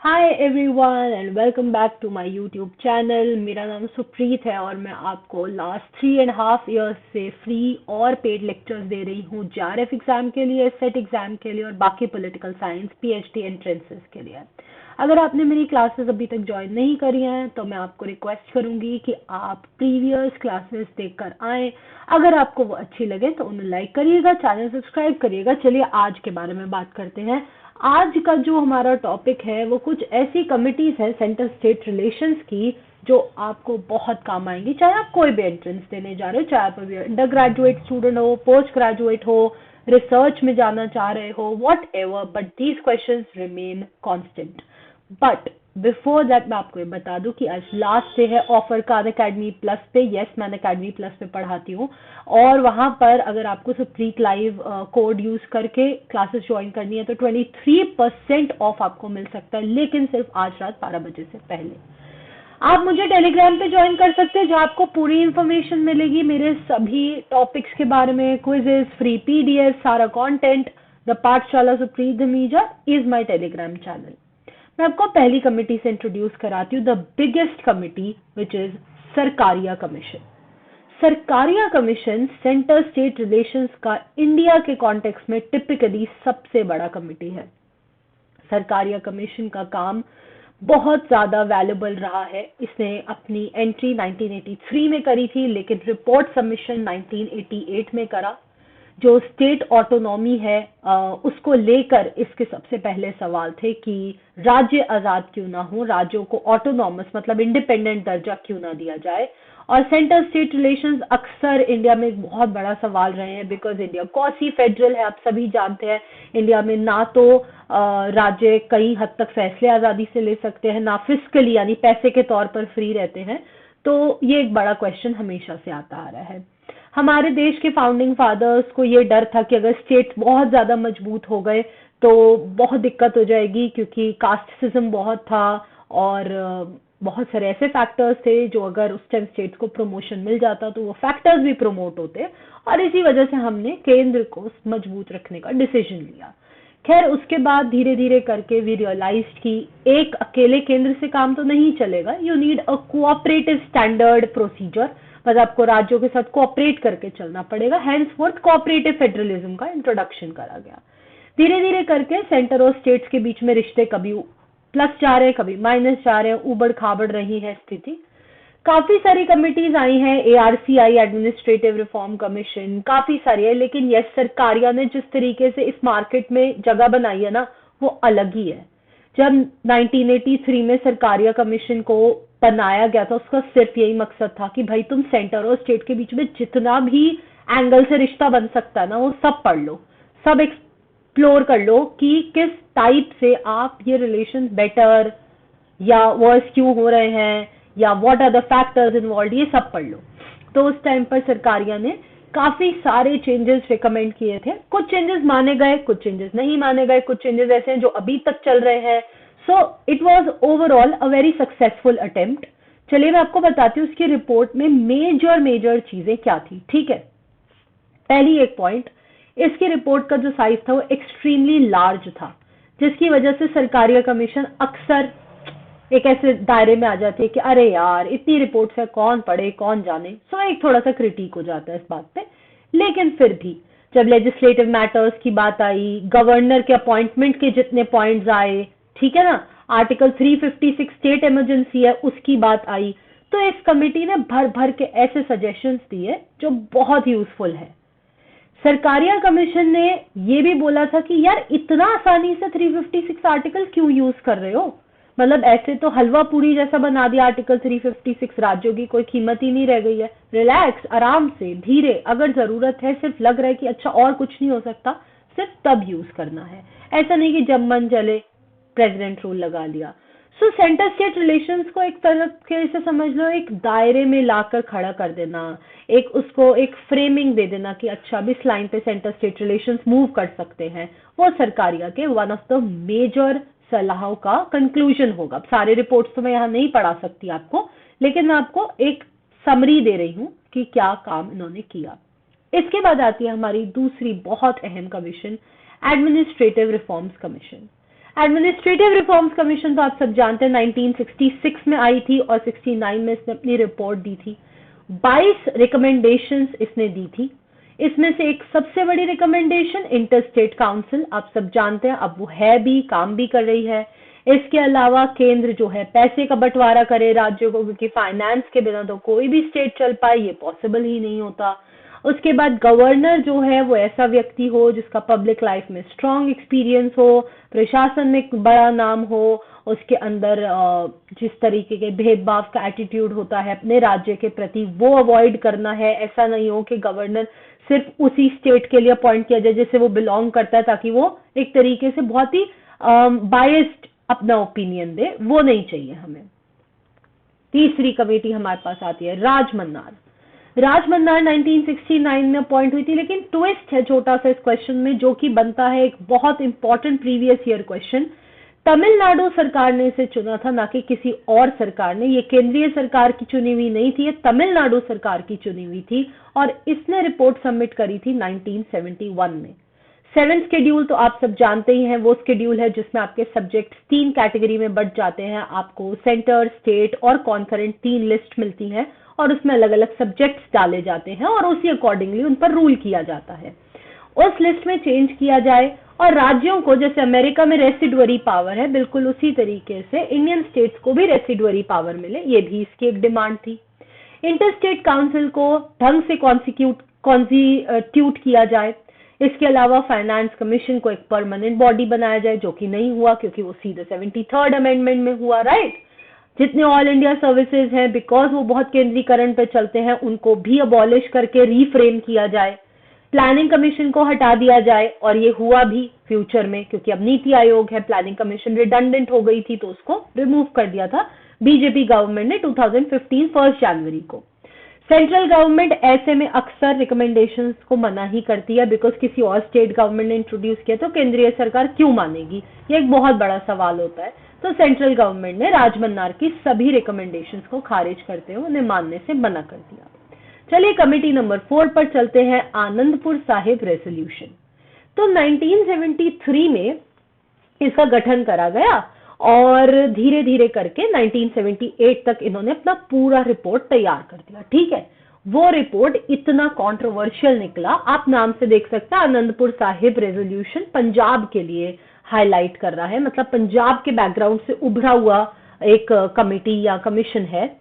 Hi everyone and welcome back to my YouTube channel. मेरा नाम सुप्रीत है और मैं आपको लास्ट 3.5 years से फ्री और पेड लेक्चर्स दे रही हूँ जेआरएफ एग्जाम के लिए, सेट एग्जाम के लिए और बाकी पॉलिटिकल साइंस पीएचडी एंट्रेंसेस के लिए। अगर आपने मेरी क्लासेस अभी तक ज्वाइन नहीं करी हैं तो मैं आपको रिक्वेस्ट करूंगी कि आप प्रीवियस क्लासेस देखकर आएँ। अगर आपको वो अच्छी लगे तो उन्हें लाइक करिएगा, चैनल सब्सक्राइब करिएगा। चलिए आज के बारे में बात करते हैं। आज का जो हमारा टॉपिक है वो कुछ ऐसी कमिटीज है सेंटर स्टेट रिलेशंस की जो आपको बहुत काम आएंगी, चाहे आप कोई भी एंट्रेंस देने जा रहे हो, चाहे आप अभी अंडर ग्रेजुएट स्टूडेंट हो, पोस्ट ग्रेजुएट हो, रिसर्च में जाना चाह रहे हो, what ever, but these question remain constant. But before that मैं आपको ये बता दूं कि आज लास्ट डे है ऑफर का अनअकैडमी प्लस पे। यस, मैं अनअकैडमी प्लस पे पढ़ाती हूँ और वहां पर अगर आपको सुप्रीत लाइव कोड यूज करके क्लासेस ज्वाइन करनी है तो 23% ऑफ आपको मिल सकता है, लेकिन सिर्फ आज रात 12 बजे से पहले। आप मुझे टेलीग्राम पे ज्वाइन कर सकते हैं जहाँ आपको पूरी इंफॉर्मेशन मिलेगी मेरे सभी टॉपिक्स के बारे में, क्विजेस, फ्री पीडीएफ, सारा कंटेंट। द पाठशाला Supreet Dhamija is my Telegram channel. मैं आपको पहली कमेटी से इंट्रोड्यूस कराती हूँ, the biggest committee which is Sarkaria commission. Sarkaria commission centre state relations का इंडिया के कॉन्टेक्स्ट में टिपिकली सबसे बड़ा कमेटी है। सरकारिया कमीशन का काम बहुत ज्यादा वैल्यूबल रहा है। इसने अपनी एंट्री 1983 में करी थी, लेकिन रिपोर्ट सबमिशन 1988 में करा। जो स्टेट ऑटोनॉमी है उसको लेकर इसके सबसे पहले सवाल थे कि राज्य आजाद क्यों ना हो, राज्यों को ऑटोनॉमस मतलब इंडिपेंडेंट दर्जा क्यों ना दिया जाए। और सेंटर स्टेट रिलेशंस अक्सर इंडिया में एक बहुत बड़ा सवाल रहे हैं, बिकॉज इंडिया क्वासी फेडरल है, आप सभी जानते हैं। इंडिया में ना तो राज्य कई हद तक फैसले आजादी से ले सकते हैं, ना फिस्कली यानी पैसे के तौर पर फ्री रहते हैं। तो ये एक बड़ा क्वेश्चन हमेशा से आता आ रहा है। हमारे देश के फाउंडिंग फादर्स को ये डर था कि अगर स्टेट्स बहुत ज्यादा मजबूत हो गए तो बहुत दिक्कत हो जाएगी, क्योंकि कास्टिज्म बहुत था और बहुत सारे ऐसे फैक्टर्स थे जो अगर उस टाइम स्टेट्स को प्रमोशन मिल जाता तो वो फैक्टर्स भी प्रमोट होते, और इसी वजह से हमने केंद्र को मजबूत रखने का डिसीजन लिया। खैर उसके बाद धीरे धीरे करके वी रियलाइज्ड कि एक अकेले केंद्र से काम तो नहीं चलेगा, you need a cooperative standard procedure, मतलब आपको राज्यों के साथ कोऑपरेट करके चलना पड़ेगा। हैंसफोर्थ कोऑपरेटिव फेडरलिज्म का इंट्रोडक्शन करा गया। धीरे धीरे करके सेंटर और स्टेट्स के बीच में रिश्ते कभी प्लस जा रहे हैं, कभी माइनस जा रहे हैं, उबड़ खाबड़ रही है स्थिति। काफी सारी कमिटीज आई हैं, एआरसीआई एडमिनिस्ट्रेटिव रिफॉर्म कमीशन, काफी सारी है, लेकिन यस सरकारिया ने जिस तरीके से इस मार्केट में जगह बनाई है ना वो अलग ही है। जब 1983 में सरकारिया कमीशन को बनाया गया था उसका सिर्फ यही मकसद था कि भाई तुम सेंटर और स्टेट के बीच में जितना भी एंगल से रिश्ता बन सकता है ना वो सब पढ़ लो, सब एक्सप्लोर कर लो कि किस टाइप से आप ये रिलेशन बेटर या वर्स क्यों हो रहे हैं या what are the factors involve, ये सब पढ़ लो। तो उस टाइम पर सरकारिया ने काफी सारे चेंजेस रिकमेंड किए थे। कुछ चेंजेस माने गए, कुछ चेंजेस नहीं माने गए, कुछ चेंजेस ऐसे हैं जो अभी तक चल रहे हैं। So it was overall a very successful attempt. चलिए मैं आपको बताती हूँ उसकी रिपोर्ट में मेजर मेजर चीजें क्या थी। ठीक है, पहली एक पॉइंट, इसकी रिपोर्ट का जो साइज था वो एक्सट्रीमली लार्ज था, जिसकी वजह से सरकारिया कमीशन अक्सर एक ऐसे दायरे में आ जाती है कि अरे यार इतनी रिपोर्ट्स है, कौन पढ़े कौन जाने। सो एक थोड़ा सा क्रिटिक हो जाता है इस बात पे। लेकिन फिर भी जब लेजिस्लेटिव मैटर्स की बात आई, गवर्नर के अपॉइंटमेंट के जितने पॉइंट्स आए, ठीक है ना, आर्टिकल 356 स्टेट इमरजेंसी है उसकी बात आई, तो इस कमेटी ने भर भर के ऐसे सजेशंस दिए जो बहुत यूजफुल है। सरकारिया कमीशन ने ये भी बोला था कि यार इतना आसानी से 356 आर्टिकल क्यों यूज कर रहे हो, मतलब ऐसे तो हलवा पूरी जैसा बना दिया आर्टिकल 356, राज्यों की कोई कीमत ही नहीं रह गई है। रिलैक्स, आराम से, धीरे, अगर जरूरत है, सिर्फ लग रहा है कि अच्छा और कुछ नहीं हो सकता, सिर्फ तब यूज करना है। ऐसा नहीं कि जब मन चले प्रेसिडेंट रूल लगा लिया। सो सेंटर स्टेट रिलेशंस को एक तरह से समझ लो एक दायरे में लाकर खड़ा कर देना, एक उसको एक फ्रेमिंग दे देना कि अच्छा अब इस लाइन पे सेंटर स्टेट रिलेशंस मूव कर सकते हैं, वो सरकारिया के वन ऑफ द मेजर सलाहों का कंक्लूजन होगा। सारे रिपोर्ट्स तो मैं यहाँ नहीं पढ़ा सकती आपको, लेकिन मैं आपको एक समरी दे रही हूँ कि क्या काम इन्होंने किया। इसके बाद आती है हमारी दूसरी बहुत अहम commission, administrative reforms commission. Administrative reforms commission तो आप सब जानते हैं 1966 में आई थी और 69 में इसने अपनी रिपोर्ट दी थी। 22 रिकमेंडेशंस इसने दी थी। इसमें से एक सबसे बड़ी रिकमेंडेशन इंटर स्टेट काउंसिल, आप सब जानते हैं, अब वो है भी, काम भी कर रही है। इसके अलावा केंद्र जो है पैसे का बंटवारा करे राज्यों को, क्योंकि फाइनेंस के बिना तो कोई भी स्टेट चल पाए ये पॉसिबल ही नहीं होता। उसके बाद गवर्नर जो है वो ऐसा व्यक्ति हो जिसका पब्लिक लाइफ में स्ट्रांग एक्सपीरियंस हो, प्रशासन में एक बड़ा नाम हो, उसके अंदर जिस तरीके के भेदभाव का एटीट्यूड होता है अपने राज्य के प्रति वो अवॉइड करना है। ऐसा नहीं हो कि गवर्नर सिर्फ उसी स्टेट के लिए अपॉइंट किया जाए जिससे वो बिलोंग करता है, ताकि वो एक तरीके से बहुत ही बायस्ड अपना ओपिनियन दे, वो नहीं चाहिए हमें। तीसरी कमेटी हमारे पास आती है राजमन्नार। राजमन्नार 1969 में अपॉइंट हुई थी, लेकिन ट्विस्ट है छोटा सा इस क्वेश्चन में जो कि बनता है एक बहुत important previous year question. Tamil Nadu सरकार ने इसे चुना था, ना कि किसी और सरकार ने। ये केंद्रीय सरकार की चुनी हुई नहीं थी, ये तमिलनाडु सरकार की चुनी हुई थी और इसने रिपोर्ट सबमिट करी थी 1971 में। 7th शेड्यूल तो आप सब जानते ही हैं, वो शेड्यूल है जिसमें आपके सब्जेक्ट 3 कैटेगरी में बंट जाते हैं। आपको सेंटर, स्टेट और कॉन्करेंट 3 लिस्ट मिलती है और उसमें अलग अलग सब्जेक्ट्स डाले जाते हैं और उसी अकॉर्डिंगली उन पर रूल किया जाता है। उस लिस्ट में चेंज किया जाए और राज्यों को, जैसे अमेरिका में रेसिडुअरी पावर है, बिल्कुल उसी तरीके से इंडियन स्टेट्स को भी रेसिडुअरी पावर मिले, ये भी इसकी एक डिमांड थी। इंटर स्टेट काउंसिल को ढंग से कॉन्स्टिट्यूट किया जाए। इसके अलावा फाइनेंस कमीशन को एक परमानेंट बॉडी बनाया जाए, जो कि नहीं हुआ क्योंकि वो सीधे 73rd अमेंडमेंट में हुआ, राइट। जितने ऑल इंडिया सर्विसेज हैं, बिकॉज वो बहुत केंद्रीकरण पे चलते हैं, उनको भी अबॉलिश करके रीफ्रेम किया जाए। प्लानिंग कमीशन को हटा दिया जाए और ये हुआ भी फ्यूचर में, क्योंकि अब नीति आयोग है, प्लानिंग कमीशन रिडंडेंट हो गई थी तो उसको रिमूव कर दिया था बीजेपी गवर्नमेंट ने 2015 1 जनवरी को। सेंट्रल गवर्नमेंट ऐसे में अक्सर रिकमेंडेशंस को मना ही करती है, बिकॉज किसी और स्टेट गवर्नमेंट ने इंट्रोड्यूस किया तो केंद्रीय सरकार क्यों मानेगी, ये एक बहुत बड़ा सवाल होता है। तो सेंट्रल गवर्नमेंट ने राजमन्नार की सभी रिकमेंडेशंस को खारिज करते हुए उन्हें मानने से मना कर दिया। चलिए कमेटी नंबर 4 पर चलते हैं, आनंदपुर साहिब रेजोल्यूशन। तो 1973 में इसका गठन करा गया और धीरे धीरे करके 1978 तक इन्होंने अपना पूरा रिपोर्ट तैयार कर दिया, ठीक है। वो रिपोर्ट इतना कंट्रोवर्शियल निकला, आप नाम से देख सकते हैं, आनंदपुर साहिब रेजोल्यूशन पंजाब के लिए हाईलाइट कर रहा है, मतलब पंजाब के बैकग्राउंड से उभरा हुआ एक कमेटी या कमीशन है।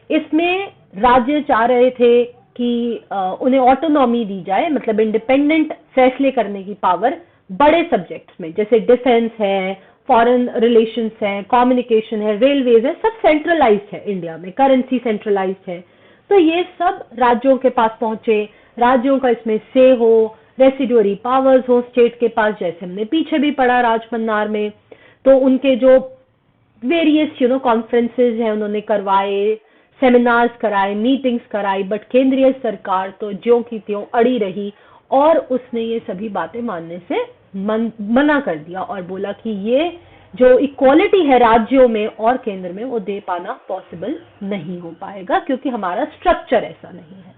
इसमें राज्य चाह रहे थे कि उन्हें ऑटोनॉमी दी जाए, मतलब इंडिपेंडेंट फैसले करने की पावर बड़े सब्जेक्ट्स में, जैसे डिफेंस है, फॉरेन रिलेशंस है, कम्युनिकेशन है, रेलवेज है, सब सेंट्रलाइज्ड है इंडिया में, करेंसी सेंट्रलाइज्ड है। तो ये सब राज्यों के पास पहुंचे, राज्यों का इसमें से हो, रेसिडुअरी पावर्स हो स्टेट के पास, जैसे हमने पीछे भी पढ़ा राजमन्नार में। तो उनके जो वेरियस कॉन्फ्रेंसेज हैं उन्होंने करवाए, सेमिनार्स कराए, मीटिंग्स कराई, बट केंद्रीय सरकार तो ज्यों की त्यों अड़ी रही और उसने ये सभी बातें मानने से मना कर दिया और बोला कि ये जो इक्वालिटी है राज्यों में और केंद्र में वो दे पाना पॉसिबल नहीं हो पाएगा, क्योंकि हमारा स्ट्रक्चर ऐसा नहीं है।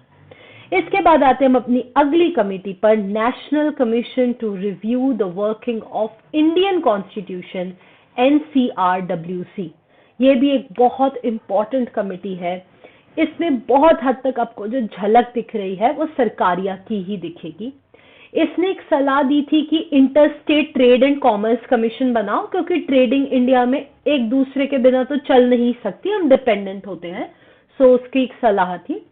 इसके बाद आते हैं हम अपनी अगली कमेटी पर, national commission to review the working of Indian constitution, NCRWC। ये भी एक बहुत इंपॉर्टेंट कमेटी है। इसमें बहुत हद तक आपको जो झलक दिख रही है वो सरकारिया की ही दिखेगी। इसने एक सलाह दी थी कि inter state trade and commerce commission बनाओ, क्योंकि ट्रेडिंग इंडिया में एक दूसरे के बिना तो चल नहीं सकती, हम डिपेंडेंट होते हैं। सो उसकी एक सलाह थी।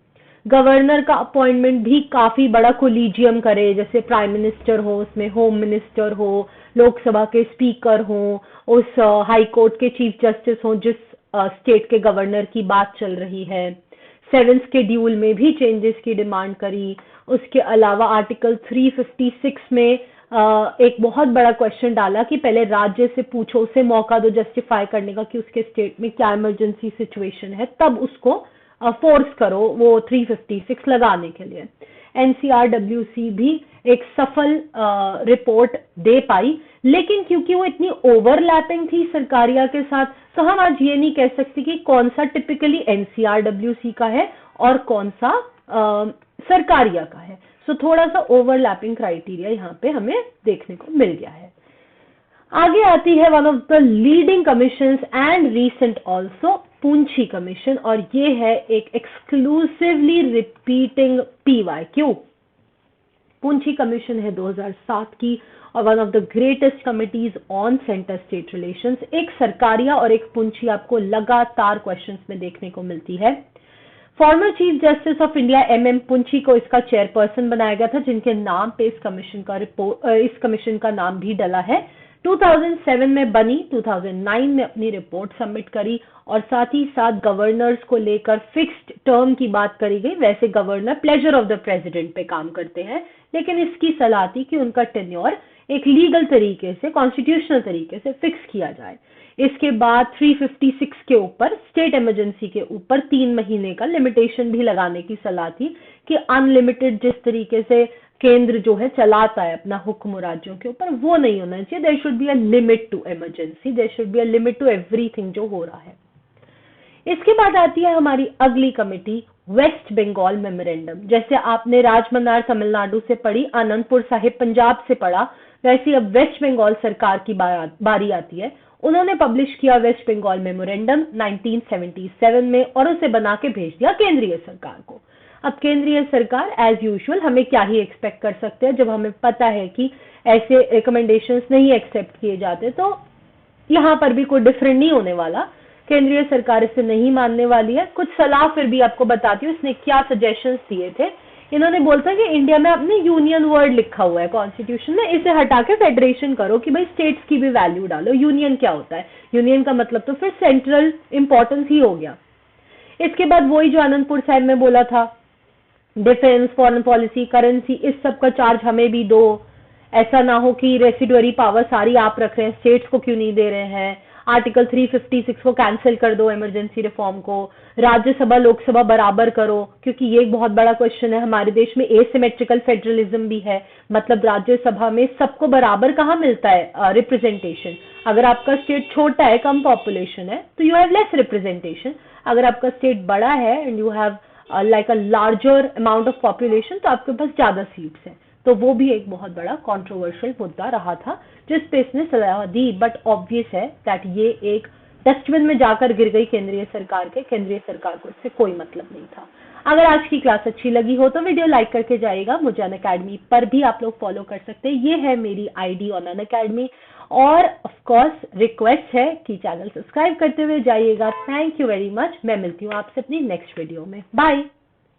गवर्नर का अपॉइंटमेंट भी काफी बड़ा कोलिजियम करे, जैसे प्राइम मिनिस्टर हो, उसमें होम मिनिस्टर हो, लोकसभा के स्पीकर हो, उस हाई कोर्ट के चीफ जस्टिस हो जिस स्टेट के गवर्नर की बात चल रही है। 7th शेड्यूल में भी चेंजेस की डिमांड करी। उसके अलावा आर्टिकल 356 में एक बहुत बड़ा क्वेश्चन डाला कि पहले राज्य से पूछो, उसे मौका दो जस्टिफाई करने का कि उसके स्टेट में क्या इमरजेंसी सिचुएशन है, तब उसको फोर्स करो वो 356 लगाने के लिए। NCRWC भी एक सफल रिपोर्ट दे पाई, लेकिन क्योंकि वो इतनी ओवरलैपिंग थी सरकारिया के साथ, तो हम आज ये नहीं कह सकते कि कौन सा टिपिकली NCRWC का है और कौन सा सरकारिया का है। सो थोड़ा सा ओवरलैपिंग क्राइटेरिया यहाँ पे हमें देखने को मिल गया है। आगे आती है one of the leading commissions and recent also, Punchhi commission, और ये है एक exclusively repeating PYQ। Punchhi commission है 2007 की और one of the greatest committees on centre state relations. एक सरकारिया और एक पूंछी आपको लगातार क्वेश्चंस में देखने को मिलती है। Former chief justice of India MM Punchhi को इसका चेयरपर्सन बनाया गया था, जिनके नाम पे इस कमीशन का नाम भी डला है। 2007 में बनी, 2009 में अपनी रिपोर्ट सबमिट करी और साथ ही साथ गवर्नर्स को लेकर फिक्स्ड टर्म की बात करी गई। वैसे governor pleasure of the president पे काम करते हैं, लेकिन इसकी सलाह थी कि उनका टेन्योर एक लीगल तरीके से, कॉन्स्टिट्यूशनल तरीके से फिक्स किया जाए। इसके बाद 356 के ऊपर, स्टेट इमरजेंसी के ऊपर 3 महीने का लिमिटेशन भी लगाने की सलाह थी कि अनलिमिटेड जिस तरीके से केंद्र जो है चलाता है अपना हुक्म राज्यों के ऊपर, वो नहीं होना चाहिए। There should be a limit to emergency, there should be a limit to everything जो हो रहा है। इसके बाद आती है हमारी अगली कमेटी, वेस्ट बंगाल मेमोरेंडम। जैसे आपने राजमन्नार तमिलनाडु से पढ़ी, आनंदपुर साहिब पंजाब से पढ़ा, वैसे अब वेस्ट बंगाल सरकार की बारी आती है। उन्होंने पब्लिश किया वेस्ट बंगाल मेमोरेंडम 1977 में और उसे बना के भेज दिया केंद्रीय सरकार को। अब केंद्रीय सरकार एज यूजुअल, हमें क्या ही एक्सपेक्ट कर सकते हैं जब हमें पता है कि ऐसे रिकमेंडेशंस नहीं एक्सेप्ट किए जाते, तो यहाँ पर भी कोई डिफरेंट नहीं होने वाला। केंद्रीय सरकार इसे नहीं मानने वाली है। कुछ सलाह फिर भी आपको बताती हूँ इसने क्या सजेशंस दिए थे। इन्होंने बोलता है कि इंडिया में अपने यूनियन वर्ड लिखा हुआ है कॉन्स्टिट्यूशन में, इसे हटा के फेडरेशन करो कि भाई स्टेट्स की भी वैल्यू डालो। यूनियन क्या होता है? यूनियन का मतलब तो फिर सेंट्रल इंपॉर्टेंस ही हो गया। इसके बाद वही जो आनंदपुर साहिब में बोला था, डिफेंस, फॉरेन पॉलिसी, करेंसी, इस सब का चार्ज हमें भी दो। ऐसा ना हो कि रेसिडुअरी पावर सारी आप रख रहे हैं, स्टेट्स को क्यों नहीं दे रहे हैं। आर्टिकल 356 को कैंसिल कर दो, इमरजेंसी रिफॉर्म को। राज्यसभा लोकसभा बराबर करो, क्योंकि ये एक बहुत बड़ा क्वेश्चन है। हमारे देश में एसिमेट्रिकल फेडरलिज्म भी है, मतलब राज्यसभा में सबको बराबर कहाँ मिलता है रिप्रेजेंटेशन। अगर आपका स्टेट छोटा है, कम पॉपुलेशन है, तो यू हैव लेस रिप्रेजेंटेशन। अगर आपका स्टेट बड़ा है and you have like a larger amount of population, तो आपके पास ज्यादा सीट्स हैं। तो वो भी एक बहुत बड़ा कंट्रोवर्शियल मुद्दा रहा था जिस पे इसने सलाह दी। बट ऑब्वियस है दैट ये एक डस्टबिन में जाकर गिर गई केंद्रीय सरकार के। केंद्रीय सरकार को इससे कोई मतलब नहीं था। अगर आज की क्लास अच्छी लगी हो तो वीडियो लाइक करके जाइएगा। मुझे अनअकैडमी पर भी आप लोग फॉलो कर सकते हैं, ये है मेरी ID ऑन अनअकैडमी। और ऑफ कोर्स रिक्वेस्ट है कि चैनल सब्सक्राइब करते हुए जाइएगा। Thank you very much. मैं मिलती हूँ आपसे अपनी नेक्स्ट वीडियो में। बाय।